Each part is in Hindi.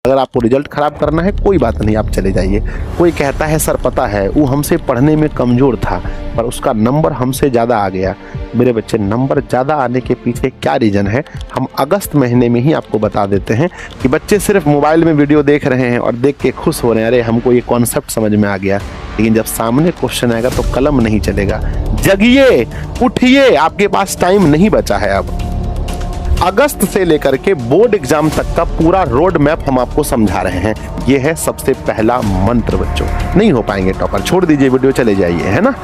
अगर आपको रिजल्ट खराब करना है कोई बात नहीं, आप चले जाइए। कोई कहता है सर पता है वो हमसे पढ़ने में कमजोर था पर उसका नंबर हमसे ज़्यादा आ गया। मेरे बच्चे, नंबर ज़्यादा आने के पीछे क्या रीज़न है, हम अगस्त महीने में ही आपको बता देते हैं कि बच्चे सिर्फ मोबाइल में वीडियो देख रहे हैं और देख के खुश हो रहे हैं, अरे हमको ये कॉन्सेप्ट समझ में आ गया, लेकिन जब सामने क्वेश्चन आएगा तो कलम नहीं चलेगा। जगिए, उठिए, आपके पास टाइम नहीं बचा है। अब अगस्त से लेकर के बोर्ड एग्जाम तक का पूरा रोड मैप हम आपको समझा रहे हैं। ये है सबसे पहला मंत्र बच्चों। नहीं हो पाएंगे टॉपर, छोड़ दीजिए वीडियो, चले जाइए, है ना।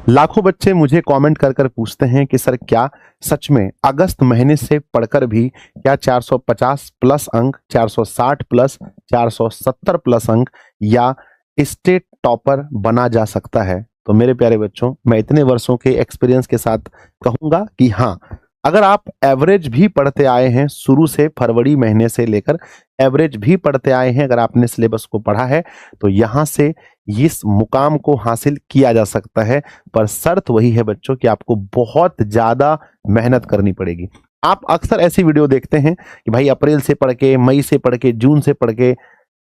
लाखों बच्चे मुझे कमेंट कर कर पूछते हैं कि सर क्या सच में अगस्त महीने से पढ़कर भी क्या 450 प्लस अंक, 460 प्लस, 470 प्लस अंक या स्टेट टॉपर बना जा सकता है? तो मेरे प्यारे बच्चों, मैं इतने वर्षों के एक्सपीरियंस के साथ कहूंगा कि हाँ, अगर आप एवरेज भी पढ़ते आए हैं शुरू से, फरवरी महीने से लेकर एवरेज भी पढ़ते आए हैं, अगर आपने सिलेबस को पढ़ा है तो यहां से इस मुकाम को हासिल किया जा सकता है। पर शर्त वही है बच्चों कि आपको बहुत ज्यादा मेहनत करनी पड़ेगी। आप अक्सर ऐसी वीडियो देखते हैं कि भाई अप्रैल से पढ़ के, मई से पढ़ के, जून से पढ़ के,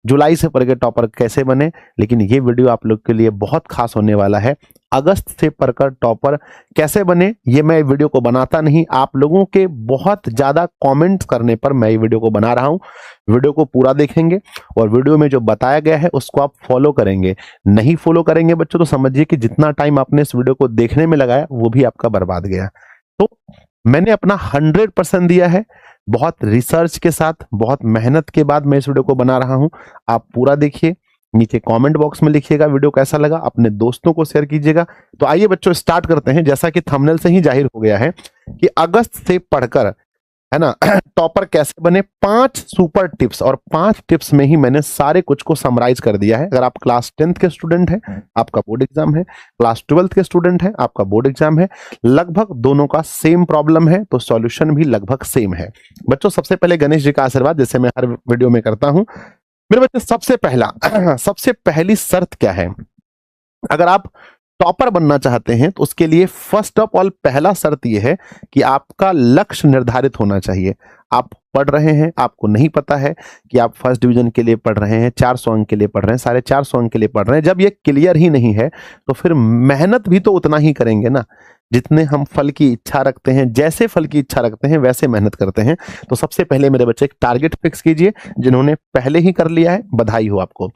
जुलाई से पढ़ के टॉपर कैसे बने, लेकिन ये वीडियो आप लोग के लिए बहुत खास होने वाला है। अगस्त से पढ़कर टॉपर कैसे बने, ये मैं वीडियो को बनाता नहीं, आप लोगों के बहुत ज्यादा कमेंट्स करने पर मैं ये वीडियो को बना रहा हूं। वीडियो को पूरा देखेंगे और वीडियो में जो बताया गया है उसको आप फॉलो करेंगे। नहीं फॉलो करेंगे बच्चों तो समझिए कि जितना टाइम आपने इस वीडियो को देखने में लगाया वो भी आपका बर्बाद गया। तो मैंने अपना 100% दिया है, बहुत रिसर्च के साथ, बहुत मेहनत के बाद मैं इस वीडियो को बना रहा हूं। आप पूरा देखिए, नीचे कमेंट बॉक्स में लिखिएगा वीडियो कैसा लगा, अपने दोस्तों को शेयर कीजिएगा। तो आइए बच्चों स्टार्ट करते हैं। जैसा कि थंबनेल से ही जाहिर हो गया है कि अगस्त से पढ़कर, है ना, टॉपर कैसे बने, 5 सुपर टिप्स, और 5 टिप्स में ही मैंने सारे कुछ को समराइज कर दिया है। अगर आप क्लास 10th के स्टूडेंट हैं, आपका बोर्ड एग्जाम है, क्लास 12th के स्टूडेंट हैं, आपका बोर्ड एग्जाम है, लगभग दोनों का सेम प्रॉब्लम है तो सॉल्यूशन भी लगभग सेम है। बच्चों सबसे पहले गणेश जी का आशीर्वाद, जैसे मैं हर वीडियो में करता हूं। मेरे बच्चे, सबसे पहली शर्त क्या है, अगर आप टॉपर बनना चाहते हैं तो उसके लिए फर्स्ट ऑफ ऑल पहला शर्त यह है कि आपका लक्ष्य निर्धारित होना चाहिए। आप पढ़ रहे हैं, आपको नहीं पता है कि आप फर्स्ट डिवीजन के लिए पढ़ रहे हैं, 400 अंक के लिए पढ़ रहे हैं, 450 अंक के लिए पढ़ रहे हैं, जब ये क्लियर ही नहीं है तो फिर मेहनत भी तो उतना ही करेंगे ना जितने हम फल की इच्छा रखते हैं। जैसे फल की इच्छा रखते हैं वैसे मेहनत करते हैं। तो सबसे पहले मेरे बच्चे एक टारगेट फिक्स कीजिए। जिन्होंने पहले ही कर लिया है बधाई हो आपको।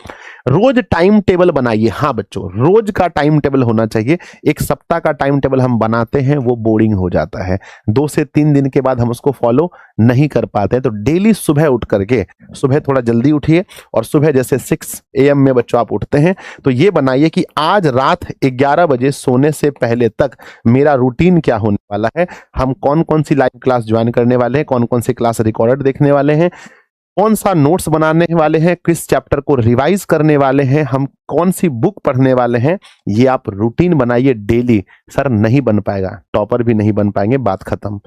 रोज टाइम टेबल बनाइए। हाँ बच्चों, रोज का टाइम टेबल होना चाहिए। एक सप्ताह का टाइम टेबल हम बनाते हैं वो बोरिंग हो जाता है, 2 से 3 दिन के बाद हम उसको फॉलो नहीं कर पाते हैं। तो डेली सुबह उठ करके, सुबह थोड़ा जल्दी उठिए और सुबह जैसे 6 AM में बच्चों आप उठते हैं तो ये बनाइए कि आज रात 11 बजे सोने से पहले तक मेरा रूटीन क्या होने वाला है, हम कौन कौन सी लाइव क्लास ज्वाइन करने वाले हैं, कौन कौन सी क्लास रिकॉर्डेड देखने वाले हैं, कौन सा नोट्स बनाने वाले हैं, किस चैप्टर को रिवाइज करने वाले हैं, हम कौन सी बुक पढ़ने वाले हैं। ये आप रूटीन बनाइए डेली। सर नहीं बन पाएगा, टॉपर भी नहीं बन पाएंगे, बात खत्म।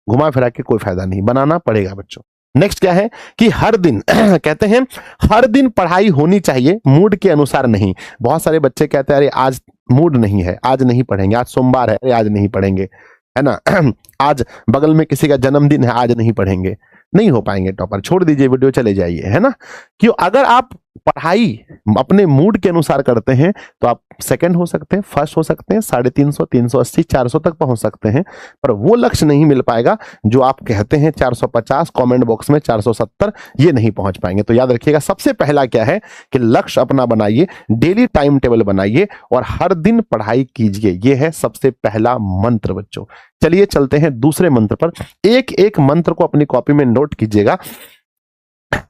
घुमा फिरा के कोई फायदा नहीं, बनाना पड़ेगा बच्चों। नेक्स्ट क्या है कि हर दिन कहते हैं हर दिन पढ़ाई होनी चाहिए, मूड के अनुसार नहीं। बहुत सारे बच्चे कहते हैं अरे आज मूड नहीं है, आज नहीं पढ़ेंगे, आज सोमवार है, अरे आज नहीं पढ़ेंगे, है ना, आज बगल में किसी का जन्मदिन है, आज नहीं पढ़ेंगे। नहीं हो पाएंगे टॉपर, छोड़ दीजिए वीडियो, चले जाइए, है ना। क्यों, अगर आप पढ़ाई अपने मूड के अनुसार करते हैं तो आप सेकंड हो सकते हैं, फर्स्ट हो सकते हैं, 350, 380, 400 तक पहुंच सकते हैं, पर वो लक्ष्य नहीं मिल पाएगा जो आप कहते हैं 450, कमेंट बॉक्स में 470, ये नहीं पहुंच पाएंगे। तो याद रखिएगा, सबसे पहला क्या है कि लक्ष्य अपना बनाइए, डेली टाइम टेबल बनाइए और हर दिन पढ़ाई कीजिए। ये है सबसे पहला मंत्र बच्चों। चलिए चलते हैं दूसरे मंत्र पर। एक एक मंत्र को अपनी कॉपी में नोट कीजिएगा।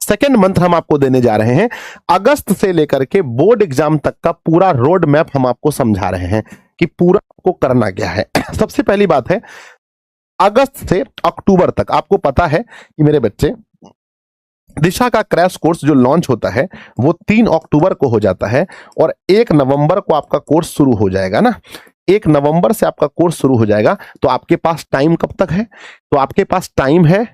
सेकेंड मंत्र हम आपको देने जा रहे हैं, अगस्त से लेकर के बोर्ड एग्जाम तक का पूरा रोड मैप हम आपको समझा रहे हैं कि पूरा आपको करना क्या है। सबसे पहली बात है, अगस्त से अक्टूबर तक आपको पता है कि मेरे बच्चे दिशा का क्रैश कोर्स जो लॉन्च होता है वो 3 अक्टूबर को हो जाता है और 1 नवंबर को आपका कोर्स शुरू हो जाएगा ना। 1 नवंबर से आपका कोर्स शुरू हो जाएगा। तो आपके पास टाइम कब तक है, तो आपके पास टाइम है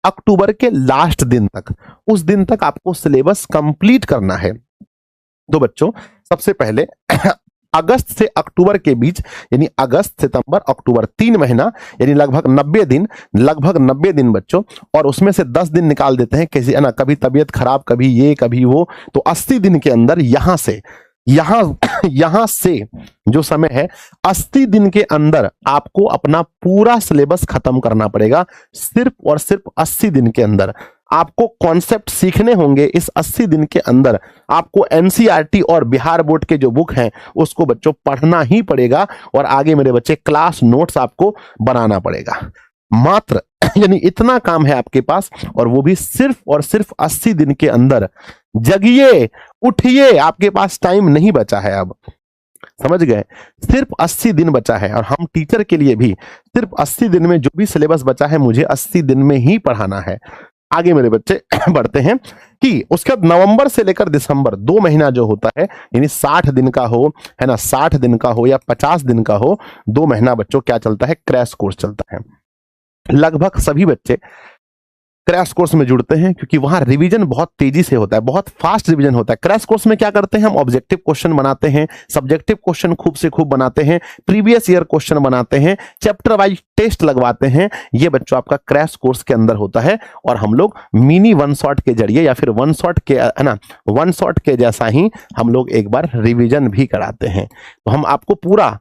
अक्टूबर के लास्ट दिन तक। उस दिन तक आपको सिलेबस कंप्लीट करना है। तो बच्चों सबसे पहले अगस्त से अक्टूबर के बीच, यानी अगस्त सितंबर अक्टूबर 3 महीना, यानी लगभग 90 दिन बच्चों, और उसमें से 10 दिन निकाल देते हैं किसी, है ना, कभी तबीयत खराब, कभी ये कभी वो, तो 80 दिन के अंदर यहां से जो समय है, 80 दिन के अंदर आपको अपना पूरा सिलेबस खत्म करना पड़ेगा। सिर्फ और सिर्फ 80 दिन के अंदर आपको कॉन्सेप्ट सीखने होंगे। इस 80 दिन के अंदर आपको एनसीईआरटी और बिहार बोर्ड के जो बुक हैं उसको बच्चों पढ़ना ही पड़ेगा, और आगे मेरे बच्चे क्लास नोट्स आपको बनाना पड़ेगा। मात्र यानी इतना काम है आपके पास, और वो भी सिर्फ और सिर्फ 80 दिन के अंदर। जगिए, उठिए, आपके पास टाइम नहीं बचा है अब, समझ गए? सिर्फ 80 दिन बचा है, और हम टीचर के लिए भी सिर्फ 80 दिन में जो भी सिलेबस बचा है मुझे 80 दिन में ही पढ़ाना है। आगे मेरे बच्चे बढ़ते हैं कि उसके बाद नवंबर से लेकर दिसंबर 2 महीना जो होता है, यानी 60 दिन का हो, है ना, 60 दिन का हो या 50 दिन का हो, 2 महीना बच्चों क्या चलता है? क्रैश कोर्स चलता है। लगभग सभी बच्चे क्रैश कोर्स में जुड़ते हैं क्योंकि वहां रिवीजन बहुत तेजी से होता है, बहुत फास्ट रिवीजन होता है। क्रैश कोर्स में क्या करते हैं? हम ऑब्जेक्टिव क्वेश्चन बनाते हैं, सब्जेक्टिव क्वेश्चन खूब से खूब बनाते हैं, प्रीवियस ईयर क्वेश्चन बनाते हैं, चैप्टर वाइज टेस्ट लगवाते हैं। ये बच्चों आपका क्रैश कोर्स के अंदर होता है, और हम लोग मिनी वन शॉट के जरिए या फिर वन शॉट के, है ना, वन शॉट के जैसा ही हम लोग एक बार रिवीजन भी कराते हैं। तो हम आपको पूरा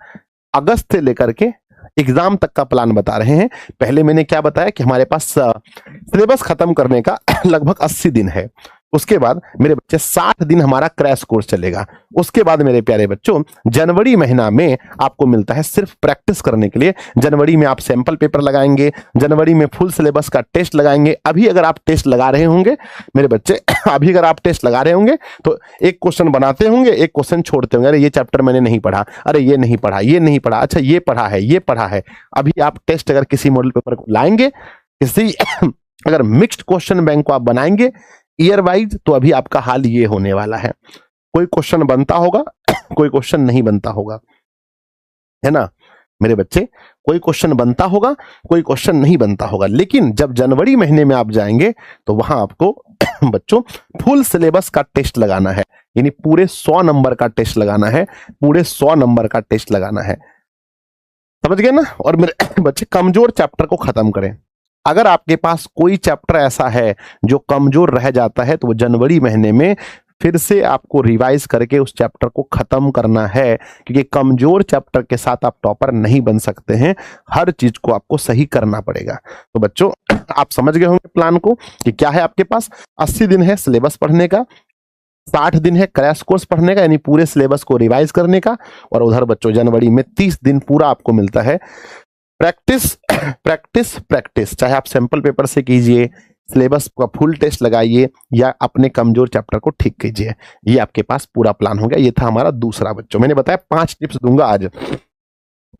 अगस्त से लेकर के एग्जाम तक का प्लान बता रहे हैं। पहले मैंने क्या बताया कि हमारे पास सिलेबस खत्म करने का लगभग 80 दिन है। उसके बाद मेरे बच्चे 60 दिन हमारा क्रैश कोर्स चलेगा। उसके बाद मेरे प्यारे बच्चों जनवरी महीना में आपको मिलता है सिर्फ प्रैक्टिस करने के लिए। जनवरी में आप सैंपल पेपर लगाएंगे, जनवरी में फुल सिलेबस का टेस्ट लगाएंगे। अभी अगर आप टेस्ट लगा रहे होंगे मेरे बच्चे, अभी अगर आप टेस्ट लगा रहे होंगे तो एक क्वेश्चन बनाते होंगे, एक क्वेश्चन छोड़ते होंगे, अरे ये चैप्टर मैंने नहीं पढ़ा, अरे ये नहीं पढ़ा, ये नहीं पढ़ा, अच्छा ये पढ़ा है, ये पढ़ा है। अभी आप टेस्ट अगर किसी मॉडल पेपर को लाएंगे, किसी अगर मिक्स्ड क्वेश्चन बैंक को आप बनाएंगे ईयर वाइज, तो अभी आपका हाल ये होने वाला है। कोई क्वेश्चन बनता होगा, कोई क्वेश्चन नहीं बनता होगा, है ना मेरे बच्चे? कोई क्वेश्चन बनता होगा, कोई क्वेश्चन नहीं बनता होगा। लेकिन जब जनवरी महीने में आप जाएंगे तो वहां आपको बच्चों फुल सिलेबस का टेस्ट लगाना है, यानी पूरे 100 नंबर का टेस्ट लगाना है, पूरे 100 नंबर का टेस्ट लगाना है। समझ गए ना? और मेरे बच्चे कमजोर चैप्टर को खत्म करें। अगर आपके पास कोई चैप्टर ऐसा है जो कमजोर रह जाता है तो वो जनवरी महीने में फिर से आपको रिवाइज करके उस चैप्टर को खत्म करना है, क्योंकि कमजोर चैप्टर के साथ आप टॉपर नहीं बन सकते हैं। हर चीज को आपको सही करना पड़ेगा। तो बच्चों आप समझ गए होंगे प्लान को कि क्या है आपके पास। 80 दिन है सिलेबस पढ़ने का, 60 दिन है क्रैश कोर्स पढ़ने का, यानी पूरे सिलेबस को रिवाइज करने का, और उधर बच्चों जनवरी में 30 दिन पूरा आपको मिलता है प्रैक्टिस प्रैक्टिस प्रैक्टिस। चाहे आप सैंपल पेपर से कीजिए, सिलेबस का फुल टेस्ट लगाइए, या अपने कमजोर चैप्टर को ठीक कीजिए। ये आपके पास पूरा प्लान हो गया। ये था हमारा दूसरा बच्चों, मैंने बताया 5 टिप्स दूंगा आज।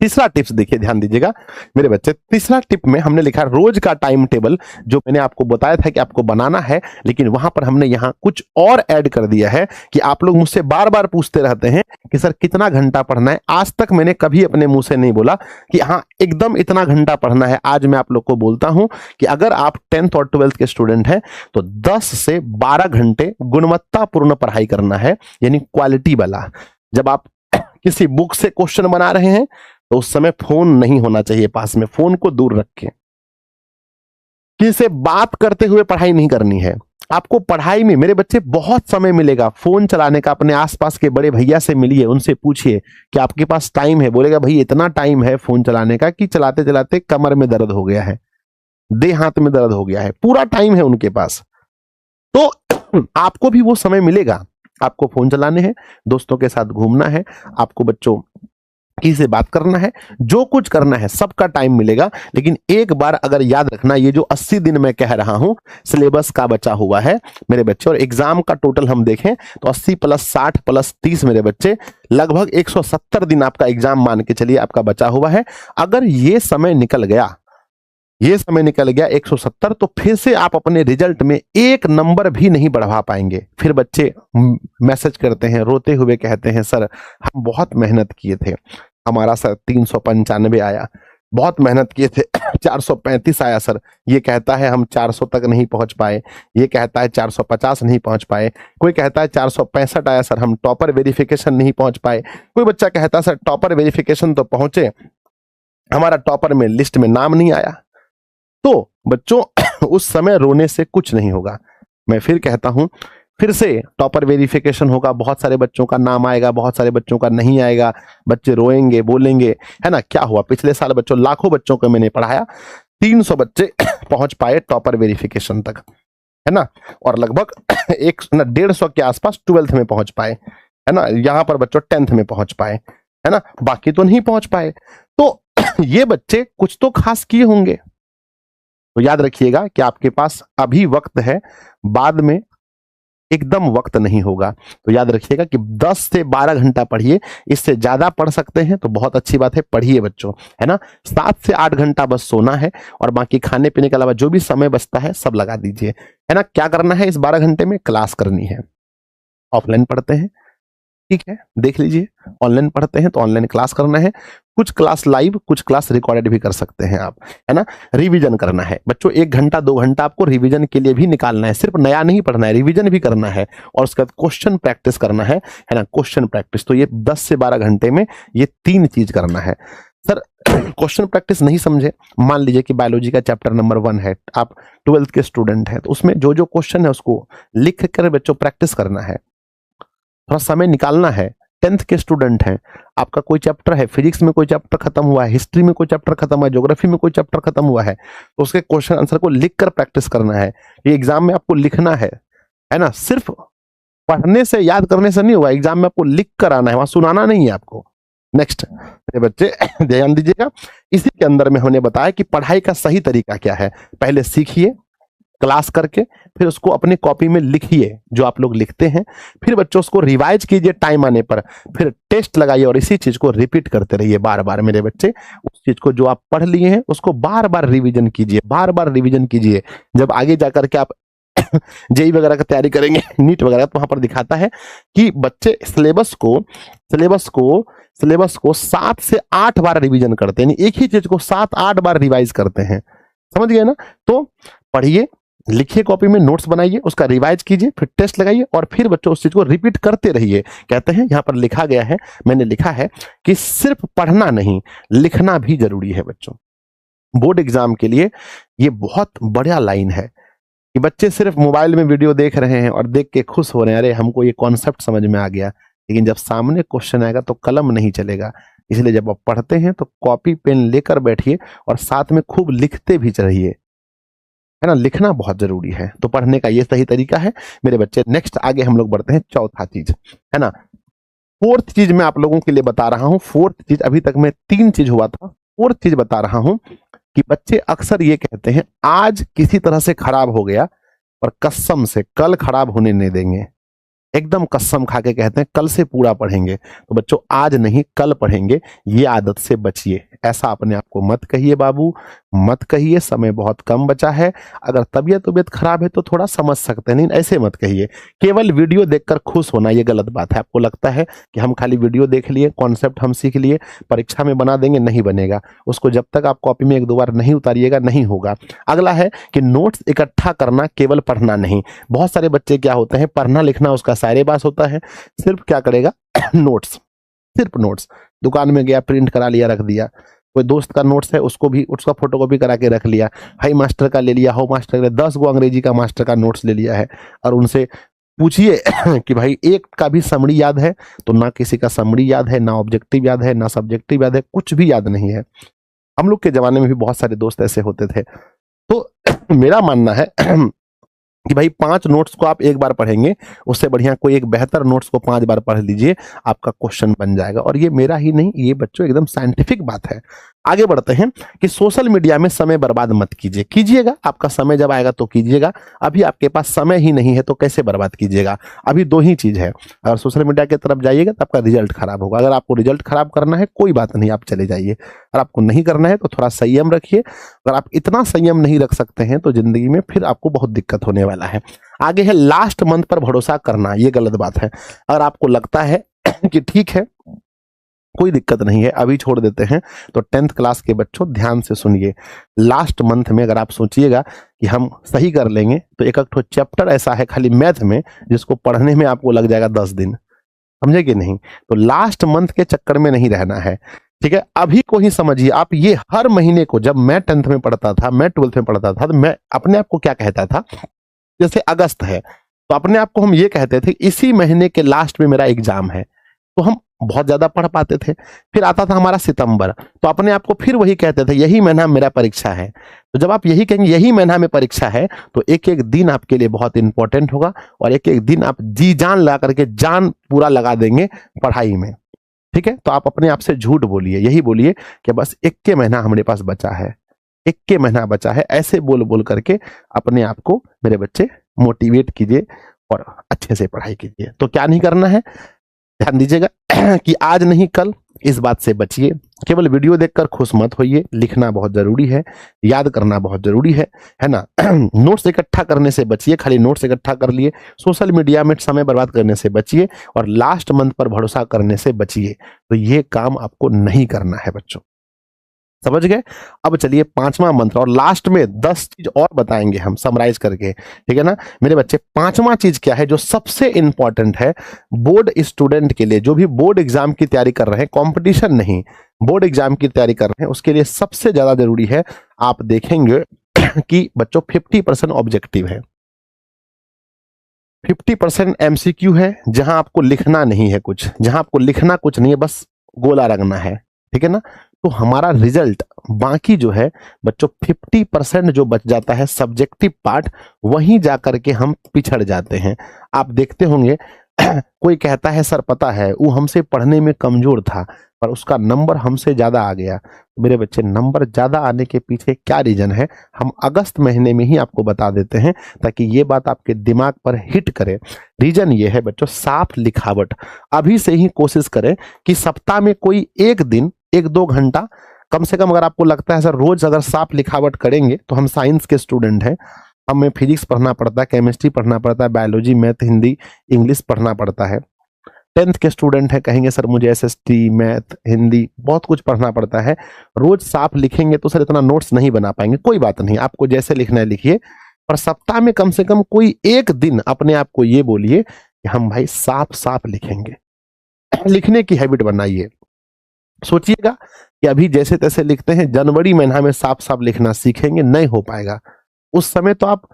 तीसरा टिप्स देखिए, ध्यान दीजिएगा मेरे बच्चे। तीसरा टिप में हमने लिखा रोज का टाइम टेबल, जो मैंने आपको बताया था कि आपको बनाना है, लेकिन वहां पर हमने यहां कुछ और ऐड कर दिया है कि आप लोग मुझसे बार बार पूछते रहते हैं कि सर कितना घंटा पढ़ना है। आज तक मैंने कभी अपने मुंह से नहीं बोला कि हाँ एकदम इतना घंटा पढ़ना है। आज मैं आप लोग को बोलता हूं कि अगर आप 10th और 12th के स्टूडेंट हैं तो 10 से 12 घंटे गुणवत्तापूर्ण पढ़ाई करना है, यानी क्वालिटी वाला। जब आप किसी बुक से क्वेश्चन बना रहे हैं तो उस समय फोन नहीं होना चाहिए पास में, फोन को दूर रखें। किसी से बात करते हुए पढ़ाई नहीं करनी है। आपको पढ़ाई में मेरे बच्चे बहुत समय मिलेगा फोन चलाने का। अपने आसपास के बड़े भैया से मिलिए, उनसे पूछिए कि आपके पास टाइम है। बोलेगा भाई इतना टाइम है फोन चलाने का कि चलाते चलाते कमर में दर्द हो गया है, देह हाथ में दर्द हो गया है, पूरा टाइम है उनके पास। तो आपको भी वो समय मिलेगा। आपको फोन चलाने हैं, दोस्तों के साथ घूमना है, आपको बच्चों किसी से बात करना है, जो कुछ करना है सबका टाइम मिलेगा। लेकिन एक बार अगर याद रखना, ये जो 80 दिन मैं कह रहा हूं सिलेबस का बचा हुआ है मेरे बच्चे, और एग्जाम का टोटल हम देखें तो 80 + 60 + 30 मेरे बच्चे लगभग 170 दिन आपका एग्जाम मान के चलिए आपका बचा हुआ है। अगर ये समय निकल गया, ये समय निकल गया 170, तो फिर से आप अपने रिजल्ट में 1 नंबर भी नहीं बढ़ा पाएंगे। फिर बच्चे मैसेज करते हैं, रोते हुए कहते हैं सर हम बहुत मेहनत किए थे, हमारा सर 395 आया, बहुत मेहनत किए थे 435 आया सर। ये कहता है हम 400 तक नहीं पहुंच पाए, ये कहता है 450 नहीं पहुंच पाए, कोई कहता है 465 आया सर, हम टॉपर वेरिफिकेशन नहीं पहुंच पाए, कोई बच्चा कहता है सर टॉपर वेरिफिकेशन तो पहुंचे, हमारा टॉपर में लिस्ट में नाम नहीं आया। तो बच्चों उस समय रोने से कुछ नहीं होगा। मैं फिर कहता हूं, फिर से टॉपर वेरिफिकेशन होगा, बहुत सारे बच्चों का नाम आएगा, बहुत सारे बच्चों का नहीं आएगा, बच्चे रोएंगे, बोलेंगे, है ना। क्या हुआ, पिछले साल बच्चों लाखों बच्चों को मैंने पढ़ाया, 300 बच्चे पहुंच पाए टॉपर वेरिफिकेशन तक, है ना। और लगभग 150 के आसपास 12th में पहुंच पाए, है ना। यहां पर बच्चों 10th में पहुंच पाए, है ना, बाकी तो नहीं पहुंच पाए। तो ये बच्चे कुछ तो खास किए होंगे। तो याद रखिएगा कि आपके पास अभी वक्त है, बाद में एकदम वक्त नहीं होगा। तो याद रखिएगा कि 10 से 12 घंटा पढ़िए, इससे ज्यादा पढ़ सकते हैं तो बहुत अच्छी बात है, पढ़िए बच्चों, है ना। 7 से 8 घंटा बस सोना है और बाकी खाने पीने के अलावा जो भी समय बचता है सब लगा दीजिए, है ना। क्या करना है इस 12 घंटे में, क्लास करनी है। ऑफलाइन पढ़ते हैं, ठीक है, देख लीजिए, ऑनलाइन पढ़ते हैं तो ऑनलाइन क्लास करना है, कुछ क्लास लाइव, कुछ क्लास रिकॉर्डेड भी कर सकते हैं आप, है ना। रिवीजन करना है बच्चों, 1 घंटा 2 घंटा आपको रिवीजन के लिए भी निकालना है, सिर्फ नया नहीं पढ़ना है, रिवीजन भी करना है और उसके बाद क्वेश्चन प्रैक्टिस करना है ना, क्वेश्चन प्रैक्टिस। तो ये 10 से 12 घंटे में ये 3 चीज करना है। सर क्वेश्चन प्रैक्टिस नहीं समझे, मान लीजिए कि बायोलॉजी का चैप्टर नंबर 1 है, आप 12th के स्टूडेंट हैं, तो उसमें जो जो क्वेश्चन है उसको लिख कर बच्चों प्रैक्टिस करना है, थोड़ा समय निकालना है। 10th के स्टूडेंट हैं, आपका कोई चैप्टर है, फिजिक्स में कोई चैप्टर खत्म हुआ है, हिस्ट्री में कोई चैप्टर खत्म हुआ है, ज्योग्राफी में कोई चैप्टर खत्म हुआ है, तो उसके क्वेश्चन आंसर को लिख कर प्रैक्टिस करना है। ये एग्जाम में आपको लिखना है ना। सिर्फ पढ़ने से याद करने से नहीं होगा, एग्जाम में आपको लिख कर आना है, वहां सुनाना नहीं है आपको। नेक्स्ट बच्चे ध्यान दीजिएगा, इसी के अंदर में हमने बताया कि पढ़ाई का सही तरीका क्या है। पहले सीखिए क्लास करके, फिर उसको अपनी कॉपी में लिखिए जो आप लोग लिखते हैं, फिर बच्चों उसको रिवाइज कीजिए टाइम आने पर, फिर टेस्ट लगाइए और इसी चीज को रिपीट करते रहिए बार बार मेरे बच्चे। उस चीज को जो आप पढ़ लिए हैं उसको बार बार रिवीजन कीजिए, बार बार रिवीजन कीजिए। जब आगे जाकर के आप जेई वगैरह की तैयारी करेंगे, नीट वगैरह, तो वहां पर दिखाता है कि बच्चे सिलेबस को 7 से 8 बार रिवीजन करते हैं, एक ही चीज को 7-8 बार रिवाइज करते हैं, समझ गए ना। तो पढ़िए, लिखिए, कॉपी में नोट्स बनाइए, उसका रिवाइज कीजिए, फिर टेस्ट लगाइए और फिर बच्चों उस चीज को रिपीट करते रहिए। कहते हैं यहां पर लिखा गया है, मैंने लिखा है कि सिर्फ पढ़ना नहीं, लिखना भी जरूरी है बच्चों। बोर्ड एग्जाम के लिए ये बहुत बढ़िया लाइन है कि बच्चे सिर्फ मोबाइल में वीडियो देख रहे हैं और देख के खुश हो रहे हैं, अरे हमको ये कॉन्सेप्ट समझ में आ गया, लेकिन जब सामने क्वेश्चन आएगा तो कलम नहीं चलेगा। इसलिए जब आप पढ़ते हैं तो कॉपी पेन लेकर बैठिए और साथ में खूब लिखते भी चढ़िए, है ना। लिखना बहुत जरूरी है, तो पढ़ने का ये सही तरीका है मेरे बच्चे। नेक्स्ट आगे हम लोग बढ़ते हैं, चौथा चीज, है ना। 4th चीज मैं आप लोगों के लिए बता रहा हूं। 4th चीज, अभी तक मैं 3 चीज हुआ था, 4th चीज बता रहा हूं कि बच्चे अक्सर ये कहते हैं आज किसी तरह से खराब हो गया और कसम से कल खराब होने नहीं देंगे, एकदम कसम खा के कहते हैं कल से पूरा पढ़ेंगे। तो बच्चों आज नहीं कल पढ़ेंगे, ये आदत से बचिए। ऐसा अपने आप को मत कहिए बाबू, मत कहिए, समय बहुत कम बचा है। अगर तबीयत खराब है तो थोड़ा समझ सकते हैं, नहीं ऐसे मत कहिए। केवल वीडियो देखकर खुश होना ये गलत बात है। आपको लगता है कि हम खाली वीडियो देख लिए, कॉन्सेप्ट हम सीख लिए, परीक्षा में बना देंगे, नहीं बनेगा। उसको जब तक आप कॉपी में 1-2 बार नहीं उतारिएगा नहीं होगा। अगला है कि नोट्स इकट्ठा करना, केवल पढ़ना नहीं। बहुत सारे बच्चे क्या होते हैं, पढ़ना लिखना उसका सारे पास होता है, सिर्फ क्या करेगा नोट्स, सिर्फ नोट्स। दुकान में गया, प्रिंट करा लिया, रख दिया। कोई दोस्त का नोट्स है, उसको भी उसका फोटोकॉपी करा के रख लिया। हाई मास्टर का ले लिया, हाउ मास्टर का, 10 गो अंग्रेजी का मास्टर का नोट्स ले लिया है। और उनसे पूछिए कि भाई एक का भी समरी याद है, तो ना किसी का समरी याद है, ना ऑब्जेक्टिव याद है, ना सब्जेक्टिव याद है, कुछ भी याद नहीं है। हम लोग के जमाने में भी बहुत सारे दोस्त ऐसे होते थे। तो मेरा मानना है कि भाई 5 नोट्स को आप एक बार पढ़ेंगे, उससे बढ़िया कोई एक बेहतर नोट्स को 5 बार पढ़ लीजिए, आपका क्वेश्चन बन जाएगा। और ये मेरा ही नहीं, ये बच्चों एकदम साइंटिफिक बात है। आगे बढ़ते हैं कि सोशल मीडिया में समय बर्बाद मत कीजिए। कीजिएगा, आपका समय जब आएगा तो कीजिएगा, अभी आपके पास समय ही नहीं है तो कैसे बर्बाद कीजिएगा। अभी 2 ही चीज है, अगर सोशल मीडिया की तरफ जाइएगा तो आपका रिजल्ट खराब होगा। अगर आपको रिजल्ट खराब करना है कोई बात नहीं, आप चले जाइए। अगर आपको नहीं करना है तो थोड़ा संयम रखिए। अगर आप इतना संयम नहीं रख सकते हैं तो जिंदगी में फिर आपको बहुत दिक्कत होने वाला है। आगे है लास्ट मंथ पर भरोसा करना, ये गलत बात है। अगर आपको लगता है कि ठीक है कोई दिक्कत नहीं है, अभी छोड़ देते हैं। तो 10th क्लास के बच्चों ध्यान से सुनिए, लास्ट मंथ में अगर आप सोचिएगा कि हम सही कर लेंगे तो एक एक चैप्टर ऐसा है खाली मैथ में जिसको पढ़ने में आपको लग जाएगा 10 दिन, समझे कि नहीं। तो लास्ट मंथ के चक्कर में नहीं रहना है, ठीक है। अभी को ही समझिए आप, ये हर महीने को, जब मैं 10th में पढ़ता था, मैं 12th में पढ़ता था, तो मैं अपने आप को क्या कहता था, जैसे अगस्त है तो अपने आप को हम ये कहते थे इसी महीने के लास्ट में मेरा एग्जाम है, तो हम बहुत ज्यादा पढ़ पाते थे। फिर आता था हमारा सितंबर, तो अपने आप को फिर वही कहते थे यही महीना मेरा परीक्षा है। तो जब आप यही कहेंगे यही महीना में परीक्षा है, तो एक एक दिन आपके लिए बहुत इंपॉर्टेंट होगा और एक एक दिन आप जी जान लगा करके जान पूरा लगा देंगे पढ़ाई में, ठीक है। तो आप अपने आप से झूठ बोलिए, यही बोलिए कि बस एक के महीना हमारे पास बचा है, एक के महीना बचा है, ऐसे बोल बोल करके अपने आप को मेरे बच्चे मोटिवेट कीजिए और अच्छे से पढ़ाई कीजिए। तो क्या नहीं करना है, ध्यान दीजिएगा कि आज नहीं कल इस बात से बचिए। केवल वीडियो देखकर खुश मत होइए, लिखना बहुत जरूरी है, याद करना बहुत जरूरी है ना। नोट्स इकट्ठा करने से बचिए, खाली नोट्स इकट्ठा कर लिए, सोशल मीडिया में समय बर्बाद करने से बचिए और लास्ट मंथ पर भरोसा करने से बचिए। तो ये काम आपको नहीं करना है बच्चों, समझ गए। अब चलिए 5वां मंत्र और लास्ट में 10 चीज और बताएंगे हम समराइज करके, ठीक है ना मेरे बच्चे। 5वां चीज क्या है जो सबसे इंपॉर्टेंट है बोर्ड स्टूडेंट के लिए, जो भी बोर्ड एग्जाम की तैयारी कर रहे हैं, कंपटीशन नहीं, बोर्ड एग्जाम की तैयारी कर रहे हैं, उसके लिए सबसे ज्यादा जरूरी है। आप देखेंगे कि बच्चों 50% ऑब्जेक्टिव है, 50% एमसीक्यू है, जहां आपको लिखना नहीं है कुछ, जहां आपको लिखना कुछ नहीं है, बस गोला रगना है, ठीक है ना। तो हमारा रिजल्ट बाकी जो है बच्चों 50% जो बच जाता है सब्जेक्टिव पार्ट, वहीं जाकर के हम पिछड़ जाते हैं। आप देखते होंगे कोई कहता है सर पता है वो हमसे पढ़ने में कमजोर था पर उसका नंबर हमसे ज्यादा आ गया। मेरे बच्चे नंबर ज्यादा आने के पीछे क्या रीजन है, हम अगस्त महीने में ही आपको बता देते हैं ताकि ये बात आपके दिमाग पर हिट करे। रीजन ये है बच्चों, साफ लिखावट। अभी से ही कोशिश करें कि सप्ताह में कोई एक दिन 1-2 घंटा कम से कम, अगर आपको लगता है सर रोज अगर साफ लिखावट करेंगे, तो हम साइंस के स्टूडेंट हैं, हमें फिजिक्स पढ़ना पड़ता है, केमिस्ट्री पढ़ना पड़ता है, बायोलॉजी, मैथ, हिंदी, इंग्लिश पढ़ना पड़ता है। 10th के स्टूडेंट है, कहेंगे सर मुझे एसएसटी, मैथ, हिंदी बहुत कुछ पढ़ना पड़ता है। रोज साफ लिखेंगे तो सर इतना नोट्स नहीं बना पाएंगे, कोई बात नहीं, आपको जैसे लिखना है लिखिए, पर सप्ताह में कम से कम कोई एक दिन अपने आप को ये बोलिए कि हम भाई साफ साफ लिखेंगे। लिखने की हैबिट बनाइए। सोचिएगा कि अभी जैसे तैसे लिखते हैं, जनवरी महीना में साफ साफ लिखना सीखेंगे, नहीं हो पाएगा। उस समय तो आप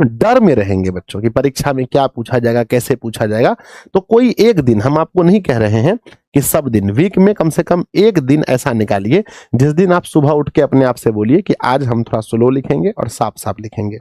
डर में रहेंगे बच्चों की परीक्षा में क्या पूछा जाएगा, कैसे पूछा जाएगा। तो कोई एक दिन, हम आपको नहीं कह रहे हैं कि सब दिन, वीक में कम से कम एक दिन ऐसा निकालिए जिस दिन आप सुबह उठ के अपने आप से बोलिए कि आज हम थोड़ा स्लो लिखेंगे और साफ साफ लिखेंगे।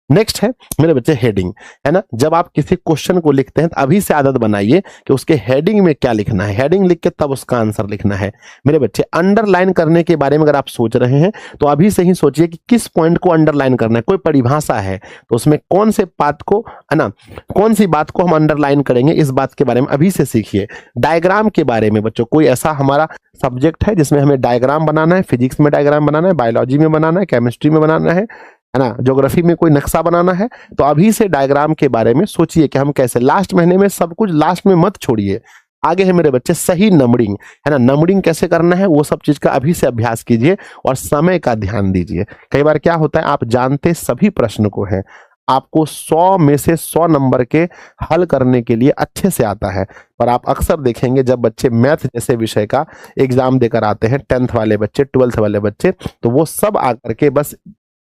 नेक्स्ट है मेरे बच्चे हेडिंग, है ना। जब आप किसी क्वेश्चन को लिखते हैं तो अभी से आदत बनाइए कि उसके हेडिंग में क्या लिखना है, हेडिंग लिख के तब उसका आंसर लिखना है। मेरे बच्चे अंडरलाइन करने के बारे में अगर आप सोच रहे हैं तो अभी से ही सोचिए कि किस पॉइंट को अंडरलाइन करना है। कोई परिभाषा है तो उसमें कौन से बात को, है ना, कौन सी बात को हम अंडरलाइन करेंगे, इस बात के बारे में अभी से सीखिए। डायग्राम के बारे में बच्चों, कोई ऐसा हमारा सब्जेक्ट है जिसमें हमें डायग्राम बनाना है, फिजिक्स में डायग्राम बनाना है, बायोलॉजी में बनाना है, केमिस्ट्री में बनाना है ना, ज्योग्राफी में कोई नक्शा बनाना है, तो अभी से डायग्राम के बारे में सोचिए कि हम कैसे। लास्ट महीने में सब कुछ लास्ट में मत छोड़िए। आगे है मेरे बच्चे सही नंबरिंग, है ना, नंबरिंग कैसे करना है वो सब चीज का अभी से अभ्यास कीजिए और समय का ध्यान दीजिए। कई बार क्या होता है, आप जानते सभी प्रश्न को हैं, आपको 100 में से 100 नंबर के हल करने के लिए अच्छे से आता है, पर आप अक्सर देखेंगे जब बच्चे मैथ जैसे विषय का एग्जाम देकर आते हैं, 10th वाले बच्चे, 12th वाले बच्चे, तो वो सब आकर के बस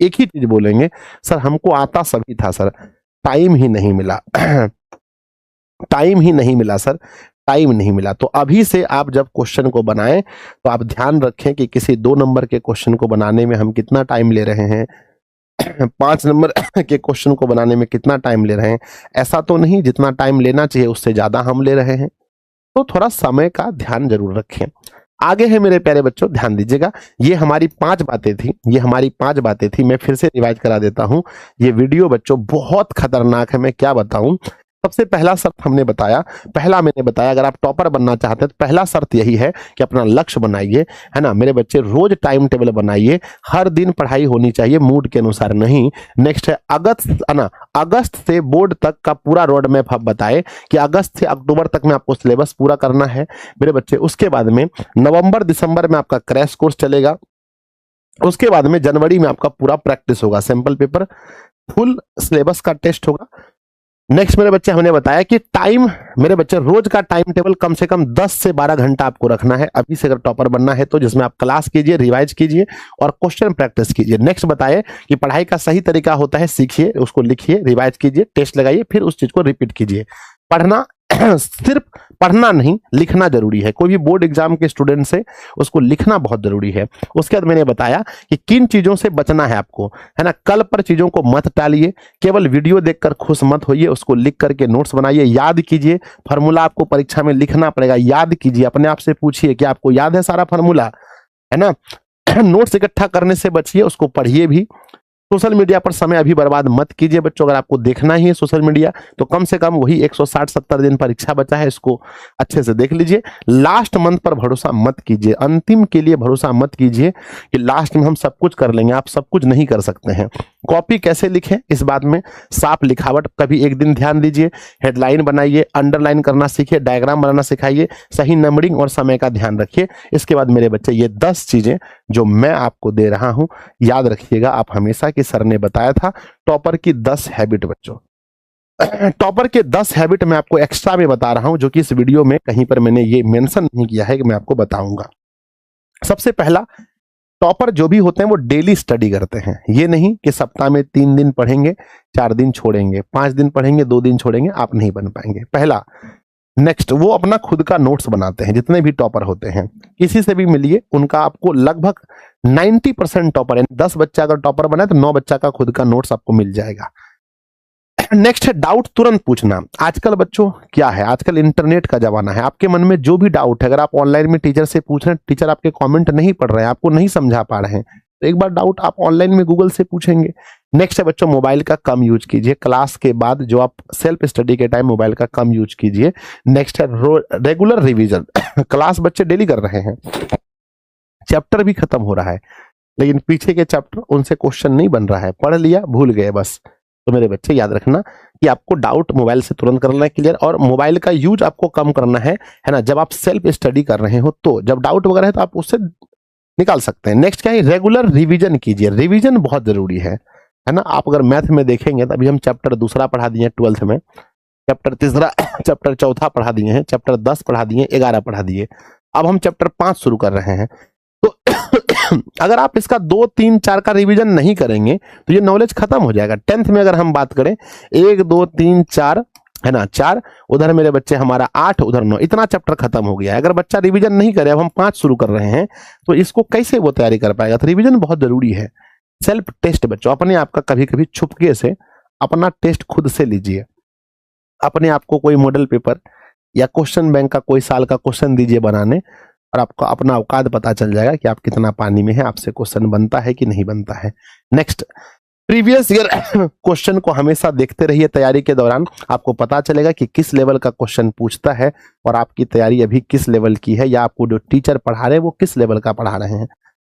एक ही चीज बोलेंगे, सर हमको आता सभी था सर, टाइम ही नहीं मिला टाइम ही नहीं मिला सर, टाइम नहीं मिला। तो अभी से आप जब क्वेश्चन को बनाएं तो आप ध्यान रखें कि किसी 2 नंबर के क्वेश्चन को बनाने में हम कितना टाइम ले रहे हैं, 5 नंबर के क्वेश्चन को बनाने में कितना टाइम ले रहे हैं। ऐसा तो नहीं जितना टाइम लेना चाहिए उससे ज्यादा हम ले रहे हैं, तो थोड़ा समय का ध्यान जरूर रखें। आगे है मेरे प्यारे बच्चों, ध्यान दीजिएगा, ये हमारी 5 बातें थी, ये हमारी 5 बातें थी। मैं फिर से रिवाइज करा देता हूं, ये वीडियो बच्चों बहुत खतरनाक है। मैं क्या बताऊं, सबसे पहला शर्त हमने बताया, मैंने बताया अगर आप टॉपर बनना चाहते हैं तो पहला शर्त यही है कि अपना लक्ष्य बनाइए, है ना मेरे बच्चे, रोज टाइम टेबल बनाइए, हर दिन पढ़ाई होनी चाहिए, मूड के अनुसार नहीं। नेक्स्ट है अगस्त से बोर्ड तक का पूरा रोड मैप आप बताए कि अगस्त से अक्टूबर तक में आपको सिलेबस पूरा करना है मेरे बच्चे। उसके बाद में नवंबर दिसंबर में आपका क्रैश कोर्स चलेगा, उसके बाद में जनवरी में आपका पूरा प्रैक्टिस होगा, सैंपल पेपर, फुल सिलेबस का टेस्ट होगा। नेक्स्ट मेरे बच्चे हमने बताया कि टाइम, मेरे बच्चे रोज का टाइम टेबल कम से कम 10 से 12 घंटा आपको रखना है अभी से अगर टॉपर बनना है तो, जिसमें आप क्लास कीजिए, रिवाइज कीजिए और क्वेश्चन प्रैक्टिस कीजिए। नेक्स्ट बताए कि पढ़ाई का सही तरीका होता है, सीखिए, उसको लिखिए, रिवाइज कीजिए, टेस्ट लगाइए, फिर उस चीज को रिपीट कीजिए। पढ़ना सिर्फ पढ़ना नहीं, लिखना जरूरी है, कोई भी बोर्ड एग्जाम के स्टूडेंट से उसको लिखना बहुत जरूरी है। उसके बाद मैंने बताया कि किन चीजों से बचना है आपको, है ना, कल पर चीजों को मत टालिए, केवल वीडियो देखकर खुश मत होइए, उसको लिख करके नोट्स बनाइए, याद कीजिए, फार्मूला आपको परीक्षा में लिखना पड़ेगा, याद कीजिए, अपने आप से पूछिए कि आपको याद है सारा फार्मूला, है ना। नोट्स इकट्ठा करने से बचिए, उसको पढ़िए भी। सोशल मीडिया पर समय अभी बर्बाद मत कीजिए बच्चों, अगर आपको देखना ही है सोशल मीडिया तो कम से कम वही 160-70 दिन परीक्षा बचा है, इसको अच्छे से देख लीजिए। लास्ट मंथ पर भरोसा मत कीजिए, अंतिम के लिए भरोसा मत कीजिए कि लास्ट में हम सब कुछ कर लेंगे, आप सब कुछ नहीं कर सकते हैं। कॉपी कैसे लिखें इस बात में, साफ लिखावट कभी एक दिन ध्यान दीजिए, हेडलाइन बनाइए, अंडरलाइन करना सीखिए, डायग्राम बनाना सिखाइए, सही नंबरिंग और समय का ध्यान रखिए। इसके बाद मेरे बच्चे ये 10 चीजें जो मैं आपको दे रहा हूं याद रखिएगा आप हमेशा, कि सर ने बताया था टॉपर की 10 हैबिट बच्चों। टॉपर के 10 हैबिट मैं आपको एक्स्ट्रा में बता रहा हूं, जो कि इस वीडियो में कहीं पर मैंने ये मेंशन नहीं किया है कि मैं आपको बताऊंगा। सबसे पहला, टॉपर जो भी होते हैं वो डेली स्टडी करते हैं, ये नहीं कि सप्ताह में 3 दिन पढ़ेंगे, 4 दिन छोड़ेंगे, 5 दिन पढ़ेंगे, 2 दिन छोड़ेंगे, आप नहीं बन पाएंगे, पहला। नेक्स्ट, वो अपना खुद का नोट्स बनाते हैं, जितने भी टॉपर होते हैं किसी से भी मिलिए, उनका आपको लगभग 90% टॉपर है, 10 बच्चा अगर टॉपर बना है तो 9 बच्चा का खुद का नोट्स आपको मिल जाएगा। नेक्स्ट है डाउट तुरंत पूछना। आजकल बच्चों क्या है, आजकल इंटरनेट का जमाना है, आपके मन में जो भी डाउट है अगर आप ऑनलाइन में टीचर से पूछ रहे हैं, टीचर आपके कमेंट नहीं पढ़ रहे हैं, आपको नहीं समझा पा रहे हैं, तो एक बार डाउट आप ऑनलाइन में गूगल से पूछेंगे। नेक्स्ट है बच्चों, मोबाइल का कम यूज कीजिए, क्लास के बाद जो आप सेल्फ स्टडी के टाइम मोबाइल का कम यूज कीजिए। नेक्स्ट है रेगुलर रिवीजन। क्लास बच्चे डेली कर रहे हैं, चैप्टर भी खत्म हो रहा है, लेकिन पीछे के चैप्टर उनसे क्वेश्चन नहीं बन रहा है, पढ़ लिया भूल गए बस। तो मेरे बच्चे याद रखना कि आपको डाउट मोबाइल से तुरंत करना है क्लियर, और मोबाइल का यूज आपको कम करना है ना, जब आप सेल्फ स्टडी कर रहे हो, तो जब डाउट वगैरह है तो आप उससे निकाल सकते हैं। नेक्स्ट क्या है, रेगुलर रिवीजन कीजिए, रिवीजन बहुत जरूरी है ना। आप अगर मैथ में देखेंगे तो अभी हम चैप्टर दूसरा पढ़ा दिए 12th में, चैप्टर तीसरा चैप्टर चौथा पढ़ा दिए हैं, चैप्टर 10 पढ़ा दिए, 11 पढ़ा दिए, अब हम चैप्टर 5 शुरू कर रहे हैं। तो अगर आप इसका 2, 3, 4 का रिवीजन नहीं करेंगे तो ये नॉलेज खत्म हो जाएगा। 10th में अगर हम बात करें 1, 2, 3, 4 है ना, 4 उधर मेरे बच्चे हमारा 8 उधर 9, इतना चैप्टर खत्म हो गया है। अगर बच्चा रिवीजन नहीं करे, अब हम 5 शुरू कर रहे हैं, तो इसको कैसे वो तैयारी कर पाएगा। तो रिवीजन बहुत जरूरी है। सेल्फ टेस्ट बच्चों, अपने आप का कभी कभी छुपके से अपना टेस्ट खुद से लीजिए, अपने आप को कोई मॉडल पेपर या क्वेश्चन बैंक का कोई साल का क्वेश्चन दीजिए बनाने, और आपको अपना औकात पता चल जाएगा कि आप कितना पानी में है, आपसे क्वेश्चन बनता है कि नहीं बनता है। नेक्स्ट, प्रीवियस ईयर क्वेश्चन को हमेशा देखते रहिए तैयारी के दौरान, आपको पता चलेगा कि किस लेवल का क्वेश्चन पूछता है और आपकी तैयारी अभी किस लेवल की है, या आपको जो टीचर पढ़ा रहे हैं वो किस लेवल का पढ़ा रहे हैं।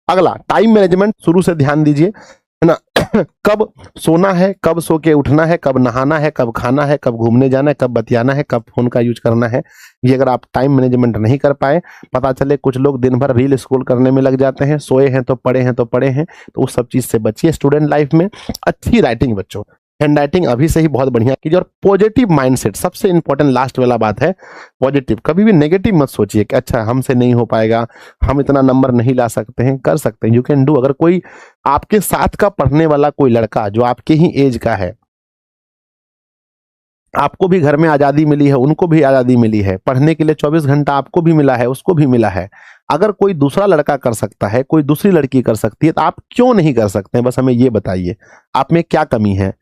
अगला, टाइम मैनेजमेंट शुरू से ध्यान दीजिए, है ना। कब सोना है, कब सो के उठना है, कब नहाना है, कब खाना है, कब घूमने जाना है, कब बतियाना है, कब फोन का यूज करना है, ये अगर आप टाइम मैनेजमेंट नहीं कर पाए, पता चले कुछ लोग दिन भर रील स्क्रॉल करने में लग जाते हैं, सोए हैं तो पढ़े हैं तो पढ़े हैं, तो उस सब चीज से बचिए। स्टूडेंट लाइफ में अच्छी राइटिंग बच्चों, हैंड राइटिंग अभी से ही बहुत बढ़िया कीजिए, और पॉजिटिव माइंडसेट सबसे इंपॉर्टेंट लास्ट वाला बात है, पॉजिटिव। कभी भी नेगेटिव मत सोचिए कि अच्छा हमसे नहीं हो पाएगा, हम इतना नंबर नहीं ला सकते हैं, कर सकते हैं, यू कैन डू। अगर कोई आपके साथ का पढ़ने वाला कोई लड़का जो आपके ही एज का है, आपको भी घर में आजादी मिली है, उनको भी आजादी मिली है, पढ़ने के लिए 24 घंटा आपको भी मिला है, उसको भी मिला है, अगर कोई दूसरा लड़का कर सकता है, कोई दूसरी लड़की कर सकती है, तो आप क्यों नहीं कर सकते हैं? बस हमें ये बताइए, आप में क्या कमी है?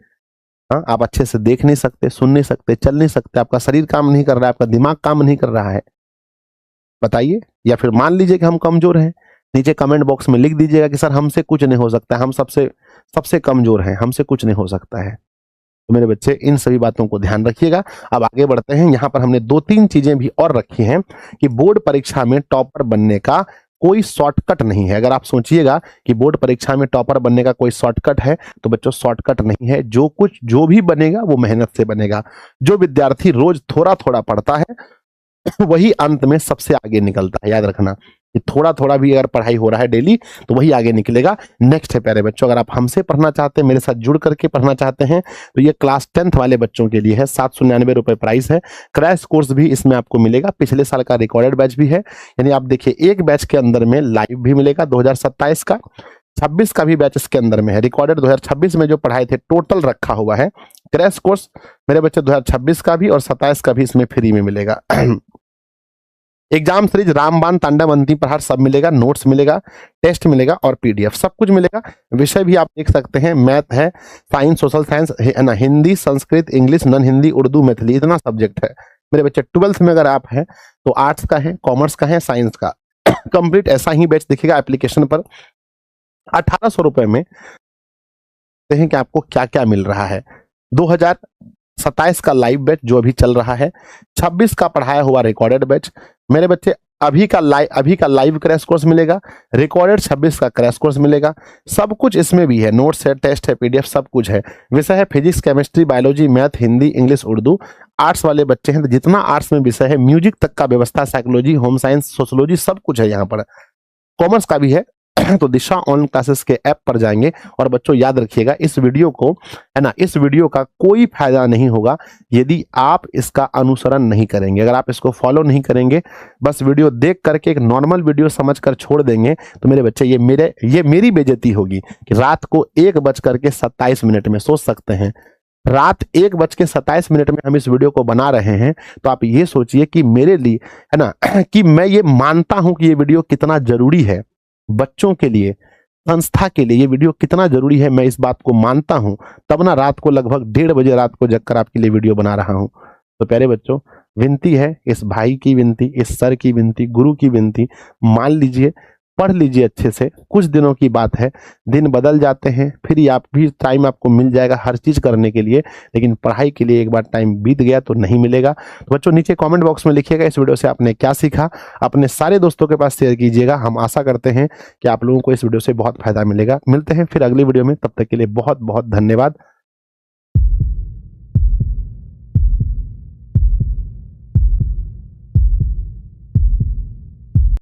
हाँ, आप अच्छे से देख नहीं सकते, सुन नहीं सकते, चल नहीं सकते, आपका शरीर काम नहीं कर रहा है, आपका दिमाग काम नहीं कर रहा है, बताइए। या फिर मान लीजिए कि हम कमजोर हैं, नीचे कमेंट बॉक्स में लिख दीजिएगा कि सर हमसे कुछ नहीं हो सकता, हम सबसे कमजोर हैं, हमसे कुछ नहीं हो सकता है। तो मेरे बच्चे इन सभी बातों को ध्यान रखिएगा। अब आगे बढ़ते हैं। यहाँ पर हमने 2-3 चीजें भी और रखी हैं कि बोर्ड परीक्षा में टॉपर बनने का कोई शॉर्टकट नहीं है। अगर आप सोचिएगा कि बोर्ड परीक्षा में टॉपर बनने का कोई शॉर्टकट है, तो बच्चों शॉर्टकट नहीं है। जो भी बनेगा वो मेहनत से बनेगा। जो विद्यार्थी रोज थोड़ा थोड़ा पढ़ता है वही अंत में सबसे आगे निकलता है। याद रखना कि थोड़ा थोड़ा भी अगर पढ़ाई हो रहा है डेली तो वही आगे निकलेगा। नेक्स्ट है प्यारे बच्चों, अगर आप हमसे पढ़ना चाहते हैं, मेरे साथ जुड़ करके पढ़ना चाहते हैं, तो ये क्लास 10th वाले बच्चों के लिए है। 799 रुपए प्राइस है। क्रैश कोर्स भी इसमें आपको मिलेगा। पिछले साल का रिकॉर्डेड बैच भी है। यानी आप देखिए एक बैच के अंदर में लाइव भी मिलेगा 2027 का, 26 का भी बैच इसके अंदर में है। रिकॉर्डेड 2026 में जो पढ़ाए थे टोटल रखा हुआ है। क्रैश कोर्स मेरे बच्चे 2026 का भी और 27 का भी इसमें फ्री में मिलेगा। एग्जाम सीरीज रामबाण, तांडव, अंतिम प्रहार सब मिलेगा। नोट्स मिलेगा, टेस्ट मिलेगा और पीडीएफ सब कुछ मिलेगा। विषय भी आप देख सकते हैं, मैथ है, साइंस, सोशल साइंस है ना, हिंदी, संस्कृत, इंग्लिश, नॉन हिंदी, उर्दू, मैथिली, इतना सब्जेक्ट है मेरे बच्चे। 12th में अगर आप हैं तो आर्ट्स का है, कॉमर्स का है, साइंस का कंप्लीट ऐसा ही बैच दिखेगा एप्लीकेशन पर। 1800 रुपए में देखते हैं कि आपको क्या क्या मिल रहा है। 2027 का लाइव बैच जो अभी चल रहा है, 26 का पढ़ाया हुआ रिकॉर्डेड बैच मेरे बच्चे, अभी का लाइव क्रैश कोर्स मिलेगा, रिकॉर्डेड 26 का क्रैश कोर्स मिलेगा। सब कुछ इसमें भी है, नोट्स है, टेस्ट है, पीडीएफ सब कुछ है। विषय है physics, chemistry, biology, math, Hindi, English, Urdu. Arts वाले बच्चे हैं तो जितना आर्ट्स में विषय है, म्यूजिक तक का व्यवस्था, साइकोलॉजी, होम साइंस, सोशोलॉजी सब कुछ है यहाँ पर। कॉमर्स का भी है। तो दिशा ऑनलाइन क्लासेस के ऐप पर जाएंगे। और बच्चों याद रखिएगा इस वीडियो को, है ना, इस वीडियो का कोई फायदा नहीं होगा यदि आप इसका अनुसरण नहीं करेंगे। अगर आप इसको फॉलो नहीं करेंगे, बस वीडियो देख करके एक नॉर्मल वीडियो समझकर छोड़ देंगे, तो मेरे बच्चे ये मेरी बेइज्जती होगी कि रात को 1:27 में, सोच सकते हैं, रात 1:27 में हम इस वीडियो को बना रहे हैं। तो आप ये सोचिए कि मेरे लिए, है ना, कि मैं ये मानता हूं कि ये वीडियो कितना जरूरी है बच्चों के लिए, संस्था के लिए ये वीडियो कितना जरूरी है, मैं इस बात को मानता हूं। तब ना रात को लगभग 1:30 बजे रात को जगकर आपके लिए वीडियो बना रहा हूं। तो प्यारे बच्चों, विनती है, इस भाई की विनती, इस सर की विनती, गुरु की विनती, मान लीजिए, पढ़ लीजिए अच्छे से। कुछ दिनों की बात है, दिन बदल जाते हैं, फिर आप भी टाइम आपको मिल जाएगा हर चीज करने के लिए, लेकिन पढ़ाई के लिए एक बार टाइम बीत गया तो नहीं मिलेगा। तो बच्चों नीचे कमेंट बॉक्स में लिखिएगा इस वीडियो से आपने क्या सीखा, अपने सारे दोस्तों के पास शेयर कीजिएगा। हम आशा करते हैं कि आप लोगों को इस वीडियो से बहुत फायदा मिलेगा। मिलते हैं फिर अगली वीडियो में, तब तक के लिए बहुत बहुत धन्यवाद।